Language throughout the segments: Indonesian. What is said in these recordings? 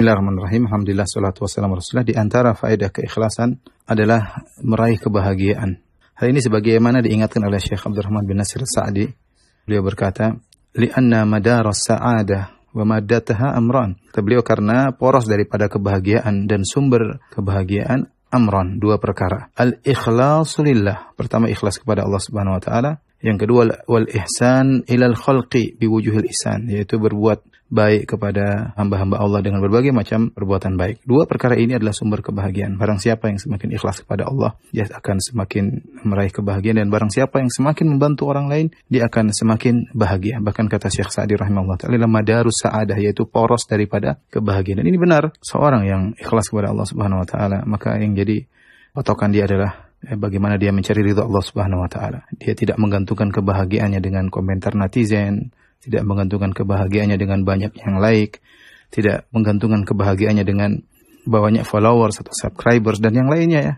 Bismillahirrahmanirrahim. Alhamdulillah, salatu wassalamu ala Rasulillah. Di antara faedah keikhlasan adalah meraih kebahagiaan. Hal ini sebagaimana diingatkan oleh Syekh Abdurrahman bin Nasir Sa'di. Beliau berkata, "Li'anna madaras sa'adah wa maddataha amran." Kata beliau, karena poros daripada kebahagiaan dan sumber kebahagiaan amran, dua perkara. Al-ikhlasu lillah. Pertama, ikhlas kepada Allah Subhanahu wa taala. Yang kedua, wal ihsan ilal khalqi biwujuhil ihsan, yaitu berbuat baik kepada hamba-hamba Allah dengan berbagai macam perbuatan baik. Dua perkara ini adalah sumber kebahagiaan. Barang siapa yang semakin ikhlas kepada Allah, dia akan semakin meraih kebahagiaan, dan barang siapa yang semakin membantu orang lain, dia akan semakin bahagia. Bahkan kata Syekh Sa'di rahimahullah ta'ala, madarus sa'adah, yaitu poros daripada kebahagiaan. Dan ini benar, seorang yang ikhlas kepada Allah Subhanahu wa taala, maka yang jadi patokan dia adalah bagaimana dia mencari ridha Allah Subhanahu wa taala. Dia tidak menggantungkan kebahagiaannya dengan komentar netizen, tidak menggantungkan kebahagiaannya dengan banyak yang like, tidak menggantungkan kebahagiaannya dengan banyak followers atau subscribers dan yang lainnya ya.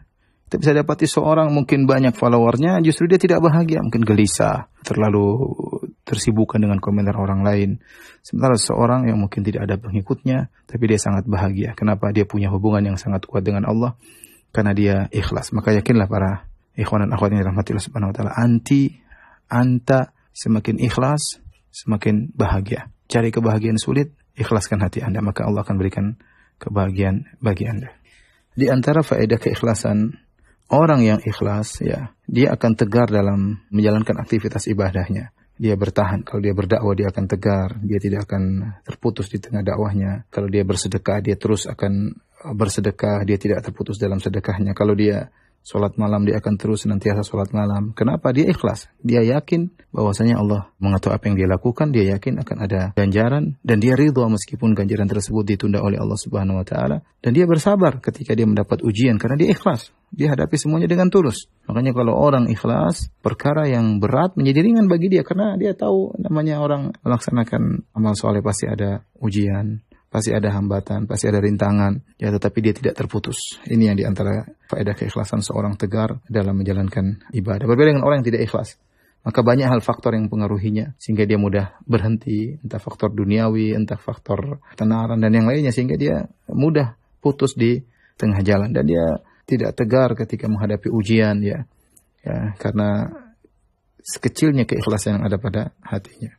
Kita bisa dapati seorang mungkin banyak followernya, justru dia tidak bahagia, mungkin gelisah, terlalu tersibukkan dengan komentar orang lain. Sementara seorang yang mungkin tidak ada pengikutnya, tapi dia sangat bahagia. Kenapa? Dia punya hubungan yang sangat kuat dengan Allah, karena dia ikhlas. Maka yakinlah para ikhwan dan akhwat yang dirahmati Allah Subhanahu wa taala, anta semakin ikhlas, semakin bahagia. Cari kebahagiaan sulit, ikhlaskan hati Anda, maka Allah akan berikan kebahagiaan bagi Anda. Di antara faedah keikhlasan, orang yang ikhlas ya, dia akan tegar dalam menjalankan aktivitas ibadahnya. Dia bertahan. Kalau dia berdakwah, dia akan tegar, dia tidak akan terputus di tengah dakwahnya. Kalau dia bersedekah, dia terus akan bersedekah, dia tidak terputus dalam sedekahnya. Kalau dia sholat malam, dia akan terus senantiasa sholat malam. Kenapa? Dia ikhlas. Dia yakin bahwasanya Allah mengatur apa yang dia lakukan. Dia yakin akan ada ganjaran. Dan dia ridha meskipun ganjaran tersebut ditunda oleh Allah Subhanahu wa ta'ala. Dan dia bersabar ketika dia mendapat ujian. Karena dia ikhlas. Dia hadapi semuanya dengan tulus. Makanya kalau orang ikhlas, perkara yang berat menjadi ringan bagi dia. Karena dia tahu namanya orang melaksanakan amal soleh pasti ada ujian, pasti ada hambatan, pasti ada rintangan, ya, tetapi dia tidak terputus. Ini yang diantara faedah keikhlasan seorang tegar dalam menjalankan ibadah. Berbeda dengan orang yang tidak ikhlas. Maka banyak hal faktor yang mempengaruhinya, sehingga dia mudah berhenti, entah faktor duniawi, entah faktor tenaran, dan yang lainnya, sehingga dia mudah putus di tengah jalan. Dan dia tidak tegar ketika menghadapi ujian, ya karena sekecilnya keikhlasan yang ada pada hatinya.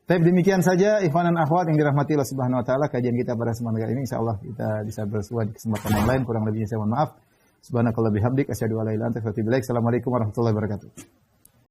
Baik, demikian saja ikhwan dan akhwat yang dirahmati Allah Subhanahu wa taala, kajian kita pada kesempatan kali ini. Insyaallah kita bisa bersua di kesempatan yang lain. Kurang lebihnya saya mohon maaf. Subhanakallah bihamdik asyhadu an la ilaha illa anta astaghfiruka wa atubu ilaik. Assalamualaikum warahmatullahi wabarakatuh.